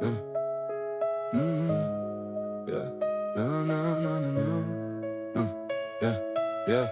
Yeah. Yeah. No, no, no, no, no. Yeah. Yeah.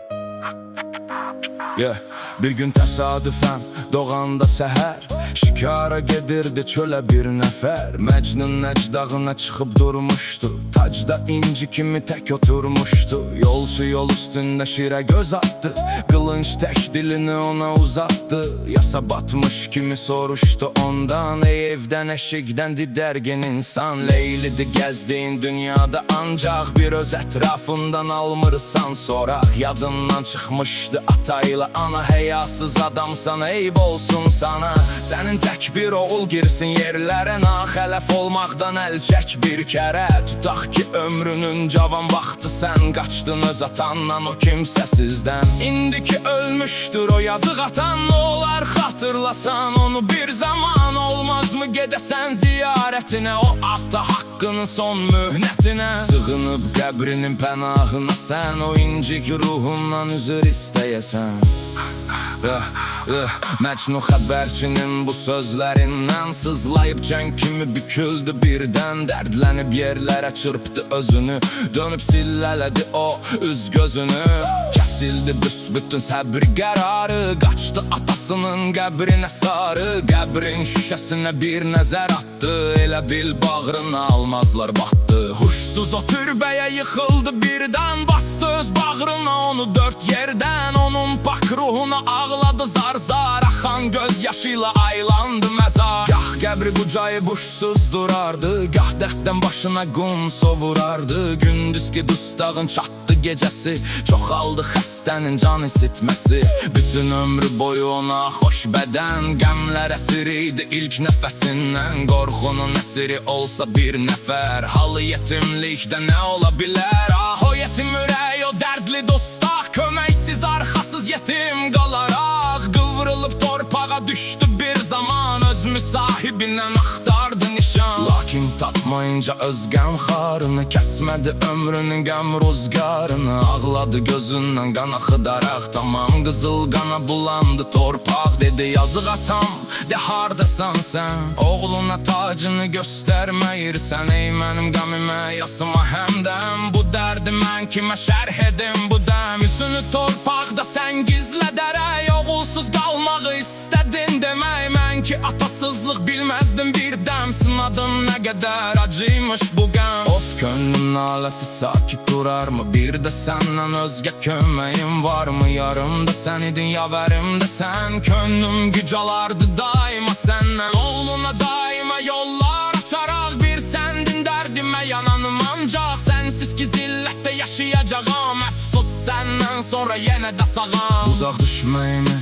Yeah. Bir gün təsadüfən doğanda səhər şikara gedirdi çölə bir nəfər. Məcnun nəcdağına çıxıb durmuşdu, tacda inci kimi tək oturmuşdu. Yolçu yol üstündə şirə göz attı, qılınc tək dilini ona uzattı. Yasa batmış kimi soruşdu ondan, ey evdən eşikdən didərgin insan. Leylidir gəzdiyin dünyada ancaq bir öz ətrafından almırsan sonra. Yadından çıxmışdı atayla ana, həyasız adamsan eyb olsun sana. Sənin tək bir oğul girsin yerlərə, naxələf olmaqdan əl çək bir kərə. Tutaq ki ömrünün cavan vaxtı sən qaçdın öz atandan o kimsəsizdən. İndiki ölmüşdür o yazıq atan, nə olar xatırlasan onu bir zaman. Olmazmı gedəsən ziyarətinə, o ata haqqının son mühnətinə. Sığınıb qəbrinin pənahına sən, o incik ruhundan üzr istəyəsən. Məcnun xəbərçinin bu sözlərindən sızlayıb cəng kimi büküldü birdən. Dərdlənib yerlərə çırpdı özünü, dönüb sillələdi o üz gözünü. Kəsildi büsbütün səbri qərarı, qaçdı atasının qəbrinə sarı. Qəbrin şüşəsinə bir nəzər atdı, elə bil bağrına almazlar batdı. Huşsuz o türbəyə yıxıldı birdən, bastı öz bağrına onu dörd yerdən. Onun pak ruhuna ağladı zar zar, axan göz yaşıyla aylandı məzar. Gah qəbri qucayıb huşsuz durardı, gah dəxtdən başına qum sovurardı. Gündüz ki dustağın çatdı gecəsi, çoxaldı xəstənin can isitməsi. Bütün ömrü boyu ona xoş bədən, qəmlər əsiri idi ilk nəfəsindən. Qorxunun əsiri olsa bir nəfər, halı yetimlikdə nə ola bilər? Ah o yetim ürək, o dərdli dostaq, köməksiz arxasız yetim qalaraq. Qıvrılıb torpağa düşdü bir zaman, öz müsahibindən axtardı nişan. Lakin tapmayınca öz qəmxarını, kəsmədi ömrünün qəm ruzgarını. Ağladı gözündən qan axıdaraq, tamam qızıl qana bulandı torpaq. Dedi yazıq atam, de hardasan sən, oğluna tacını göstərməyirsən. Ey mənim qəmimə yasıma həmdəm, bu dərdi mən kimə şərh edim bu dəm. Üzünü torpaqda sən gizlədərək, oğulsuz qalmağı istədin demək. Mən ki atasızlıq bilməzdim bir dəm, sınadım nə qədər acıymış bu qəm. Of könlüm naləsi sakit durarmı, bir də səndən özgə köməyim varmı? Yarımda sən idin, yavərimdə sən, könlüm güc alardı daima səndən. Oğluna daima yollar açaraq, bir səndin dərdimə yananım ancaq. Sənsiz ki zillətdə yaşayacağam, əfsus səndən sonra yenə də sağam. Uzaq düşməyimi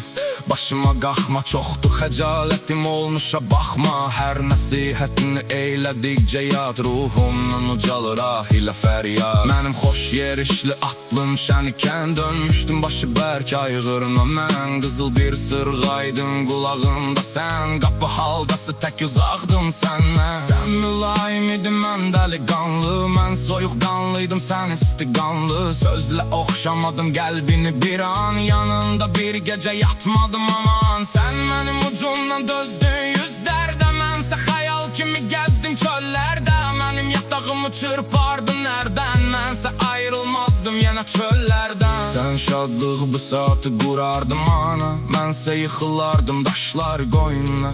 başıma qaxma, çoxdur xəcalətim olmuşa baxma. Hər nəsihətini eylədikcə yad, ruhumdan ucalır ah ilə fəryad. Mənim xoş yerişli atlım şənikən, dönmüşdüm başı bərk ayğırına mən. Qızıl bir sırğaydın qulağımda sən, qapı haldası tək uzaqdım səndən. Sən mülayim idin, mən dəliqanlı, mən soyuqdanlıydım, sən istiqanlı. Sözlə oxşamadım qəlbini bir an, yanında bir gecə yatmadım aman. Sən mənim ucumdan dözdün yüzlərdə, mənsə xəyal kimi gəzdim çöllərdə. Mənim yatağımı çırpardın nərdən, mənsə ayrılmazdım yenə çöllərdən. Sən şadlıq bu saati qurardım ana, mənsə yıxılardım daşlar qoynuna.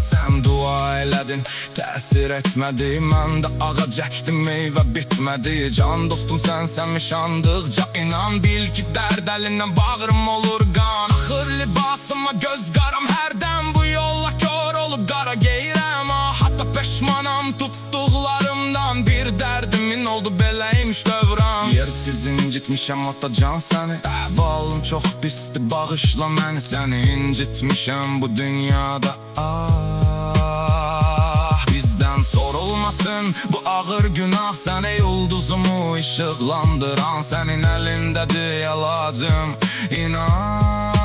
Sən dua elədin, təsir etmədi, mən də ağac əkdim, meyvə bitmədi. Can dostum sənsən mişandıqca inan, bil ki dərd əlindən bağrım olur qan. Axır libasıma göz qaram hərdən, bu yolla kör olub qara geyirəm. Hatta peşmanam tutduqlarımdan, bir dərdimin oldu beləymiş dövran. Yersiz incitmişəm atacan səni, əhvalım çox pisdi, bağışla məni. Səni incitmişəm bu dünyada sorulmasın bu ağır günah, sənə yulduzumu işıqlandıran. Sənin əlindədir əlacım, inan.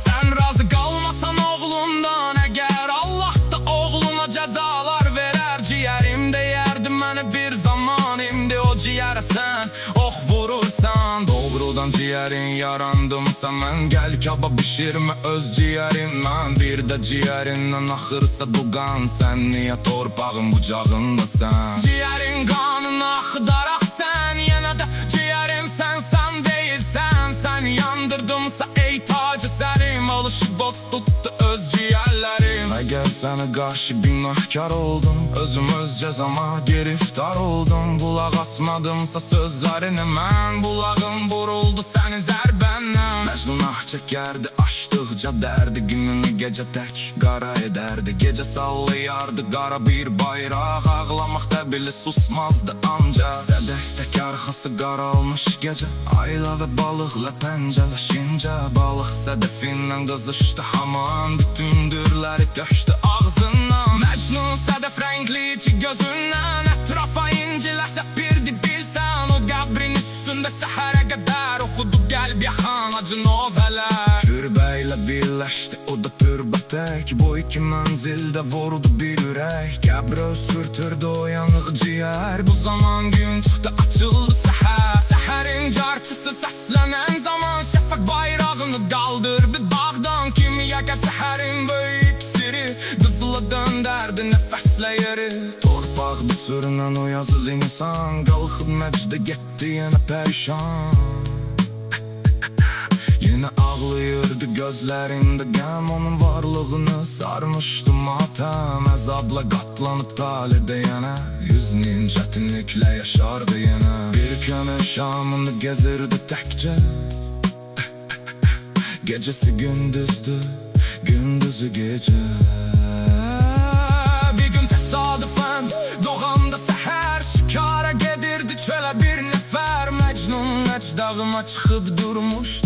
Sən razı qalmasan oğlundan, əgər Allah da oğluna cəzalar verər. Ciyərimdə yerdi məni bir zaman, indi o ciyərə sən ox vurursan. Doğrudan ciyərin yarandım yasaman gel kebab pişirme öz ciğerinden. Bir de ciğerinden akırsa bu kan, sen niye torpağın bucağında sen? Ciğerin kanını akıdarak sen, yine de ciğerim sen değilsen. Sen yandırdımsa ey tacı serim, alışıp bot tuttu öz ciğerlerim. Eğer sana karşı günahkar oldum, özüm öz cezama giriftar oldum. Kulak asmadımsa sözlerine mən, bulağım vuruldu senin zərbənlə. Mecnun ah çekerdi açtıkça derdi, gününü gece tek kara ederdi. Gece sallayardı kara bir bayrak, ağlamakta bile susmazdı ancak. Sedefteki arkası karalmış gece, ayla ve balıkla penceleşince. Balık sedefinden kızıştı haman, bütün dürleri döştü ağzından. Mecnun sedef renkli içi gözünden, etrafa incilerse bir de bilsen. O kabrin üstünde sehere kadar okudu gelb yakan acı noveler. Türbeyle birleşti o da türbe tek, bu iki menzilde vurdu bir yürek. Kabre sürtürdü o yanık ciğer, bu zaman gün çıktı açıldı seher. Seherin carçısı seslenen zaman, şafak bayrağını kaldırdı dağdan. Kimi yakar seherin büyük siri, kızıla dönderdi nefesle yeri. Torpaqda sürünen o yazılı insan, kalkıp mecde gitti yine perişan. Yine ağlıyordu gözlerinde gəm, onun varlığını sarmıştı matem. Azabla katlanıp talide yana, yüzünün çetinlikle yaşardı yine. Bir kömür şamını gezirdi tekçe, gecesi gündüzdü, gündüzü gece. Bir gün tesadüfen doğanda seher, şikara gedirdi çöle bir nefer. Mecnun mecdağıma çıkıp durmuştu,